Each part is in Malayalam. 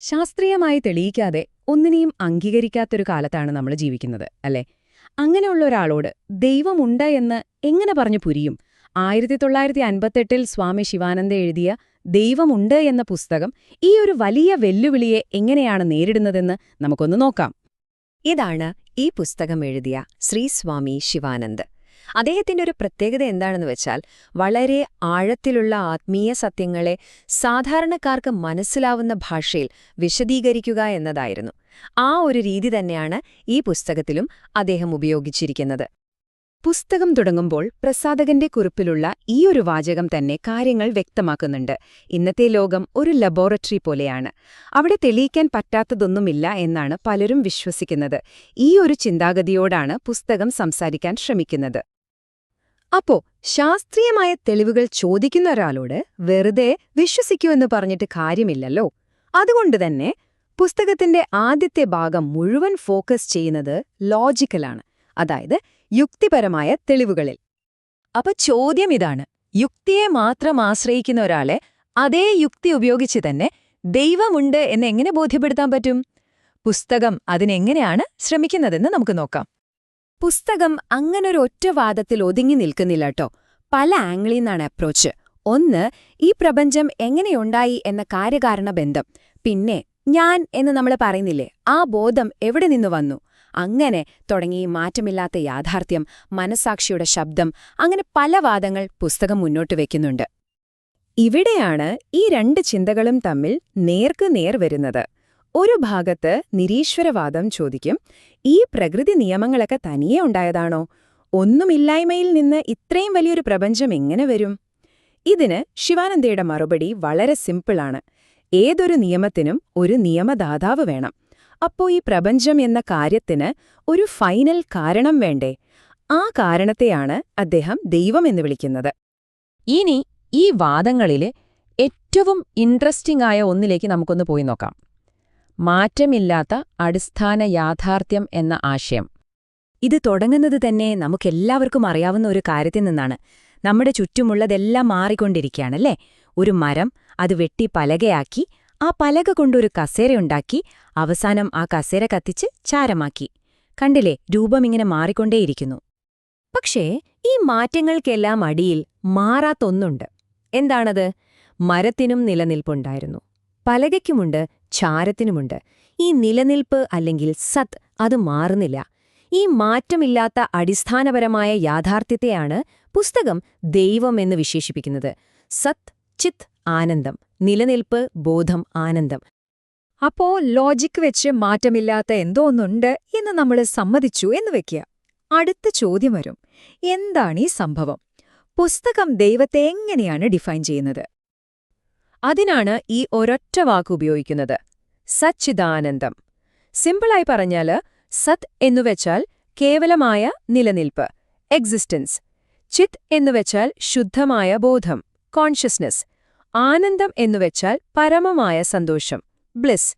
ശാസ്ത്രീയമായി തെളിയിക്കാതെ ഒന്നിനെയും അംഗീകരിക്കാത്തൊരു കാലത്താണ് നമ്മൾ ജീവിക്കുന്നത്, അല്ലേ? അങ്ങനെയുള്ള ഒരാളോട് ദൈവമുണ്ട് എന്ന് എങ്ങനെ പറഞ്ഞു പുരിയും? 1958 സ്വാമി ശിവാനന്ദ എഴുതിയ ദൈവമുണ്ട് എന്ന പുസ്തകം ഈ ഒരു വലിയ വെല്ലുവിളിയെ എങ്ങനെയാണ് നേരിടുന്നതെന്ന് നമുക്കൊന്ന് നോക്കാം. ഇതാണ് ഈ പുസ്തകം എഴുതിയ ശ്രീ സ്വാമി ശിവാനന്ദ്. അദ്ദേഹത്തിന്റെ ഒരു പ്രത്യേകത എന്താണെന്ന് വെച്ചാൽ വളരെ ആഴത്തിലുള്ള ആത്മീയ സത്യങ്ങളെ സാധാരണക്കാർക്ക് മനസ്സിലാവുന്ന ഭാഷയിൽ വിശദീകരിക്കുക എന്നതായിരുന്നു. ആ ഒരു രീതി തന്നെയാണ് ഈ പുസ്തകത്തിലും അദ്ദേഹം ഉപയോഗിച്ചിരിക്കുന്നത്. പുസ്തകം തുടങ്ങുമ്പോൾ പ്രസാധകന്റെ കുറിപ്പിലുള്ള ഈ ഒരു വാചകം തന്നെ കാര്യങ്ങൾ വ്യക്തമാക്കുന്നുണ്ട്. ഇന്നത്തെ ലോകം ഒരു ലബോറട്ടറി പോലെയാണ്. അവിടെ തെളിയിക്കാൻ പറ്റാത്തതൊന്നുമില്ല എന്നാണ് പലരും വിശ്വസിക്കുന്നത്. ഈ ഒരു ചിന്താഗതിയോടാണ് പുസ്തകം സംസാരിക്കാൻ ശ്രമിക്കുന്നത്. അപ്പോ ശാസ്ത്രീയമായ തെളിവുകൾ ചോദിക്കുന്ന ഒരാളോട് വെറുതെ വിശ്വസിക്കൂ എന്ന് പറഞ്ഞിട്ട് കാര്യമില്ലല്ലോ. അതുകൊണ്ടുതന്നെ പുസ്തകത്തിന്റെ ആദ്യത്തെ ഭാഗം മുഴുവൻ ഫോക്കസ് ചെയ്യുന്നത് ലോജിക്കലാണ്, അതായത് യുക്തിപരമായ തെളിവുകളിൽ. അപ്പൊ ചോദ്യം ഇതാണ്: യുക്തിയെ മാത്രം ആശ്രയിക്കുന്ന ഒരാളെ അതേ യുക്തി ഉപയോഗിച്ച് തന്നെ ദൈവമുണ്ട് എന്നെങ്ങനെ ബോധ്യപ്പെടുത്താൻ പറ്റും? പുസ്തകം അതിനെങ്ങനെയാണ് ശ്രമിക്കുന്നതെന്ന് നമുക്ക് നോക്കാം. പുസ്തകം അങ്ങനൊരു ഒറ്റവാദത്തിൽ ഒതുങ്ങി നിൽക്കുന്നില്ലട്ടോ. പല ആംഗിളിൽ നിന്നാണ് അപ്രോച്ച്. ഒന്ന്, ഈ പ്രപഞ്ചം എങ്ങനെയുണ്ടായി എന്ന കാര്യകാരണ ബന്ധം. പിന്നെ ഞാൻ എന്ന് നമ്മൾ പറയുന്നില്ലേ, ആ ബോധം എവിടെ നിന്ന് വന്നു? അങ്ങനെ തുടങ്ങി മാറ്റമില്ലാത്ത യാഥാർത്ഥ്യം, മനസാക്ഷിയുടെ ശബ്ദം, അങ്ങനെ പല വാദങ്ങൾ പുസ്തകം മുന്നോട്ട് വയ്ക്കുന്നുണ്ട്. ഇവിടെയാണ് ഈ രണ്ട് ചിന്തകളും തമ്മിൽ നേർക്കുനേർ വരുന്നത്. ഒരു ഭാഗത്ത് നിരീശ്വരവാദം ചോദിക്കും, ഈ പ്രകൃതി നിയമങ്ങളൊക്കെ തനിയെ ഉണ്ടായതാണോ? ഒന്നുമില്ലായ്മയിൽ നിന്ന് ഇത്രയും വലിയൊരു പ്രപഞ്ചം എങ്ങനെ വരും? ഇതിന് ശിവാനന്ദയുടെ മറുപടി വളരെ സിമ്പിളാണ്. ഏതൊരു നിയമത്തിനും ഒരു നിയമദാതാവ് വേണം. അപ്പോ ഈ പ്രപഞ്ചം എന്ന കാര്യത്തിന് ഒരു ഫൈനൽ കാരണം വേണ്ടേ? ആ കാരണത്തെയാണ് അദ്ദേഹം ദൈവമെന്ന് വിളിക്കുന്നത്. ഇനി ഈ വാദങ്ങളിലെ ഏറ്റവും ഇൻട്രസ്റ്റിംഗ് ആയ ഒന്നിലേക്ക് നമുക്കൊന്ന് പോയി നോക്കാം. മാറ്റമില്ലാത്ത അടിസ്ഥാന യാഥാർത്ഥ്യം എന്ന ആശയം. ഇത് തുടങ്ങുന്നത് തന്നെ നമുക്കെല്ലാവർക്കും അറിയാവുന്ന ഒരു കാര്യത്തിൽ നിന്നാണ്. നമ്മുടെ ചുറ്റുമുള്ളതെല്ലാം മാറിക്കൊണ്ടിരിക്കുകയാണല്ലേ. ഒരു മരം, അത് വെട്ടി പലകയാക്കി, ആ പലക കൊണ്ടൊരു കസേരയുണ്ടാക്കി, അവസാനം ആ കസേര കത്തിച്ച് ചാരമാക്കി. കണ്ടില്ലേ, രൂപമിങ്ങനെ മാറിക്കൊണ്ടേയിരിക്കുന്നു. പക്ഷേ ഈ മാറ്റങ്ങൾക്കെല്ലാം അടിയിൽ മാറാത്തൊന്നുണ്ട്. എന്താണത്? മരത്തിനും നിലനിൽപ്പുണ്ടായിരുന്നു, പലകയ്ക്കുമുണ്ട്, ചാരത്തിനുമുണ്ട്. ഈ നിലനിൽപ്പ് അല്ലെങ്കിൽ സത് അത് മാറുന്നില്ല. ഈ മാറ്റമില്ലാത്ത അടിസ്ഥാനപരമായ യാഥാർത്ഥ്യത്തെയാണ് പുസ്തകം ദൈവം എന്ന് വിശേഷിപ്പിക്കുന്നത്. സത്, ചിത്, ആനന്ദം, നിലനിൽപ്പ്, ബോധം, ആനന്ദം. അപ്പോ ലോജിക് വെച്ച് മാറ്റമില്ലാത്ത എന്തോ ഒന്നുണ്ട് എന്ന് നമ്മൾ സമ്മതിച്ചു എന്ന് വെക്കുക. അടുത്ത ചോദ്യം വരും: എന്താണ് ഈ സംഭവം? പുസ്തകം ദൈവത്തെ എങ്ങനെയാണ് ഡിഫൈൻ ചെയ്യുന്നത്? അതിനാണ് ഈ ഒരൊറ്റ വാക്ക് ഉപയോഗിക്കുന്നത്: സച്ചിദാനന്ദം. സിമ്പിളായി പറഞ്ഞാല്, സത് എന്നുവെച്ചാൽ കേവലമായ നിലനിൽപ്പ്, എക്സിസ്റ്റൻസ്. ചിത് എന്നുവെച്ചാൽ ശുദ്ധമായ ബോധം, കോൺഷ്യസ്നസ്. ആനന്ദം എന്നുവെച്ചാൽ പരമമായ സന്തോഷം, ബ്ലിസ്.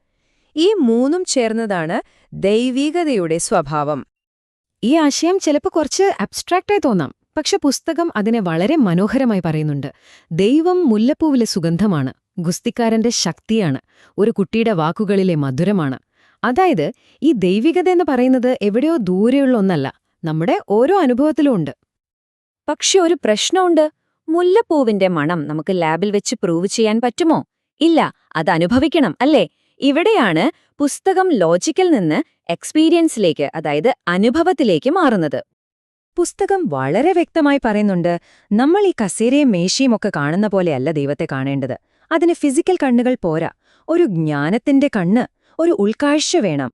ഈ മൂന്നും ചേർന്നതാണ് ദൈവീകതയുടെ സ്വഭാവം. ഈ ആശയം ചിലപ്പോൾ കുറച്ച് അബ്സ്ട്രാക്റ്റായി തോന്നാം, പക്ഷെ പുസ്തകം അതിനെ വളരെ മനോഹരമായി പറയുന്നുണ്ട്. ദൈവം മുല്ലപ്പൂവിലെ സുഗന്ധമാണ്, ഗുസ്തിക്കാരന്റെ ശക്തിയാണ്, ഒരു കുട്ടിയുടെ വാക്കുകളിലെ മധുരമാണ്. അതായത് ഈ ദൈവികത എന്ന് പറയുന്നത് എവിടെയോ ദൂരെയുള്ള ഒന്നല്ല, നമ്മുടെ ഓരോ അനുഭവത്തിലും ഉണ്ട്. പക്ഷെ ഒരു പ്രശ്നമുണ്ട്. മുല്ലപ്പൂവിന്റെ മണം നമുക്ക് ലാബിൽ വെച്ച് പ്രൂവ് ചെയ്യാൻ പറ്റുമോ? ഇല്ല, അത് അനുഭവിക്കണം, അല്ലേ? ഇവിടെയാണ് പുസ്തകം ലോജിക്കിൽ നിന്ന് എക്സ്പീരിയൻസിലേക്ക്, അതായത് അനുഭവത്തിലേക്ക് മാറുന്നത്. പുസ്തകം വളരെ വ്യക്തമായി പറയുന്നുണ്ട്, നമ്മൾ ഈ കസേരയും മേശയും ഒക്കെ കാണുന്ന പോലെയല്ല ദൈവത്തെ കാണേണ്ടത്. അതിന് ഫിസിക്കൽ കണ്ണുകൾ പോരാ, ഒരു ജ്ഞാനത്തിന്റെ കണ്ണ്, ഒരു ഉൾക്കാഴ്ച വേണം.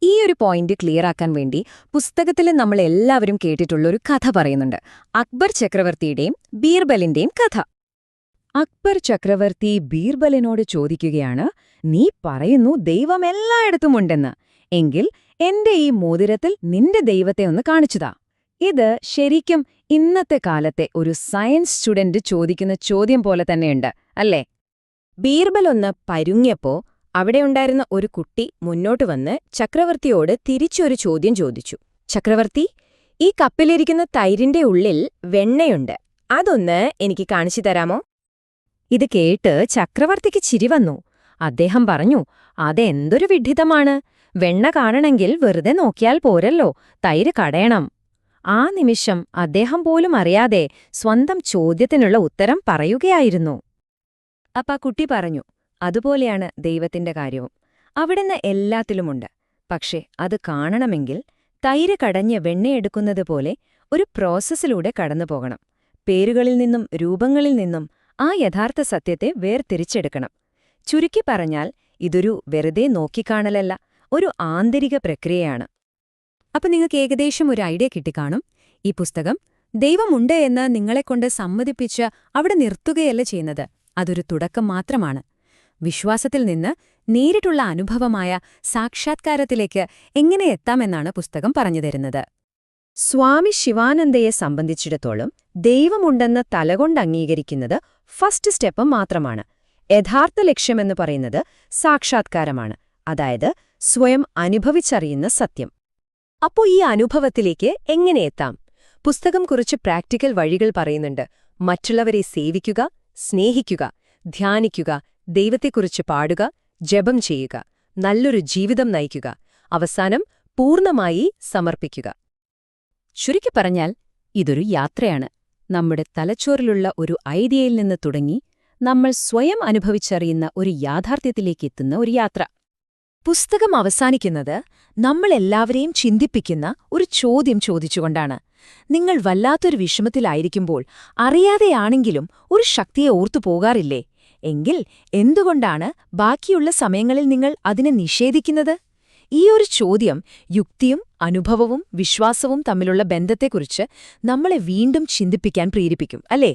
ഈ ഒരു പോയിന്റ് ക്ലിയറാക്കാൻ വേണ്ടി പുസ്തകത്തിൽ നമ്മൾ എല്ലാവരും കേട്ടിട്ടുള്ളൊരു കഥ പറയുന്നുണ്ട്: അക്ബർ ചക്രവർത്തിയുടെയും ബീർബലിന്റെയും കഥ. അക്ബർ ചക്രവർത്തി ബീർബലിനോട് ചോദിക്കുകയാണ്, നീ പറയുന്നു ദൈവം എല്ലായിടത്തുമുണ്ടെന്ന്, എങ്കിൽ എന്റെ ഈ മോതിരത്തിൽ നിന്റെ ദൈവത്തെ ഒന്ന് കാണിച്ചുതാ. ഇത് ശരിക്കും ഇന്നത്തെ കാലത്തെ ഒരു സയൻസ് സ്റ്റുഡന്റ് ചോദിക്കുന്ന ചോദ്യം പോലെ തന്നെയുണ്ട്, അല്ലേ? ബീർബൽ ഒന്ന് പരുങ്ങിയപ്പോ അവിടെയുണ്ടായിരുന്ന ഒരു കുട്ടി മുന്നോട്ട് വന്ന് ചക്രവർത്തിയോട് തിരിച്ചൊരു ചോദ്യം ചോദിച്ചു. ചക്രവർത്തി, ഈ കപ്പിലിരിക്കുന്ന തൈരിന്റെ ഉള്ളിൽ വെണ്ണയുണ്ട്, അതൊന്ന് എനിക്ക് കാണിച്ചു തരാമോ? ഇത് കേട്ട് ചക്രവർത്തിക്ക് ചിരി വന്നു. അദ്ദേഹം പറഞ്ഞു, അതെന്തൊരു വിഡ്ഢിതമാണ്. വെണ്ണ കാണണമെങ്കിൽ വെറുതെ നോക്കിയാൽ പോരല്ലോ, തൈര് കടയണം. ആ നിമിഷം അദ്ദേഹം പോലും അറിയാതെ സ്വന്തം ചോദ്യത്തിനുള്ള ഉത്തരം പറയുകയായിരുന്നു. അപ്പ കുട്ടി പറഞ്ഞു, അതുപോലെയാണ് ദൈവത്തിന്റെ കാര്യവും. അവിടുന്ന് എല്ലാത്തിലുമുണ്ട്. പക്ഷേ അത് കാണണമെങ്കിൽ തൈര് കടഞ്ഞ് വെണ്ണയെടുക്കുന്നതുപോലെ ഒരു പ്രോസസ്സിലൂടെ കടന്നുപോകണം. പേരുകളിൽ നിന്നും രൂപങ്ങളിൽ നിന്നും ആ യഥാർത്ഥ സത്യത്തെ വേർതിരിച്ചെടുക്കണം. ചുരുക്കി പറഞ്ഞാൽ ഇതൊരു വെറുതെ നോക്കിക്കാണലല്ല, ഒരു ആന്തരിക പ്രക്രിയയാണ്. അപ്പൊ നിങ്ങൾക്ക് ഏകദേശം ഒരു ഐഡിയ കിട്ടിക്കാണും. ഈ പുസ്തകം ദൈവമുണ്ട് എന്ന് നിങ്ങളെക്കൊണ്ട് സമ്മതിപ്പിച്ച് അവിടെ നിർത്തുകയല്ല ചെയ്യുന്നത്. അതൊരു തുടക്കം മാത്രമാണ്. വിശ്വാസത്തിൽ നിന്ന് നേരിട്ടുള്ള അനുഭവമായ സാക്ഷാത്കാരത്തിലേക്ക് എങ്ങനെ എത്താമെന്നാണ് പുസ്തകം പറഞ്ഞുതരുന്നത്. സ്വാമി ശിവാനന്ദയെ സംബന്ധിച്ചിടത്തോളം ദൈവമുണ്ടെന്ന് തലകൊണ്ട് അംഗീകരിക്കുന്നത് ഫസ്റ്റ് സ്റ്റെപ്പ് മാത്രമാണ്. യഥാർത്ഥ ലക്ഷ്യമെന്ന് പറയുന്നത് സാക്ഷാത്കാരമാണ്, അതായത് സ്വയം അനുഭവിച്ചറിയുന്ന സത്യം. അപ്പോ ഈ അനുഭവത്തിലേക്ക് എങ്ങനെ എത്താം? പുസ്തകം കുറച്ച് പ്രാക്ടിക്കൽ വഴികൾ പറയുന്നുണ്ട്. മറ്റുള്ളവരെ സേവിക്കുക, സ്നേഹിക്കുക, ധ്യാനിക്കുക, ദൈവത്തെക്കുറിച്ച് പാടുക, ജപം ചെയ്യുക, നല്ലൊരു ജീവിതം നയിക്കുക, അവസാനം പൂർണ്ണമായി സമർപ്പിക്കുക. ചുരുക്കി പറഞ്ഞാൽ ഇതൊരു യാത്രയാണ്. നമ്മുടെ തലച്ചോറിലുള്ള ഒരു ഐഡിയയിൽ നിന്ന് തുടങ്ങി നമ്മൾ സ്വയം അനുഭവിച്ചറിയുന്ന ഒരു യാഥാർത്ഥ്യത്തിലേക്ക് എത്തുന്ന ഒരു യാത്ര. പുസ്തകം അവസാനിക്കുന്നത് നമ്മളെല്ലാവരെയും ചിന്തിപ്പിക്കുന്ന ഒരു ചോദ്യം ചോദിച്ചുകൊണ്ടാണ്. നിങ്ങൾ വല്ലാത്തൊരു വിഷമത്തിലായിരിക്കുമ്പോൾ അറിയാതെയാണെങ്കിലും ഒരു ശക്തിയെ ഓർത്തു പോകാറില്ലേ? എങ്കിൽ എന്തുകൊണ്ടാണ് ബാക്കിയുള്ള സമയങ്ങളിൽ നിങ്ങൾ അതിനെ നിഷേധിക്കുന്നത്? ഈ ഒരു ചോദ്യം യുക്തിയും അനുഭവവും വിശ്വാസവും തമ്മിലുള്ള ബന്ധത്തെക്കുറിച്ച് നമ്മളെ വീണ്ടും ചിന്തിപ്പിക്കാൻ പ്രേരിപ്പിക്കും, അല്ലേ?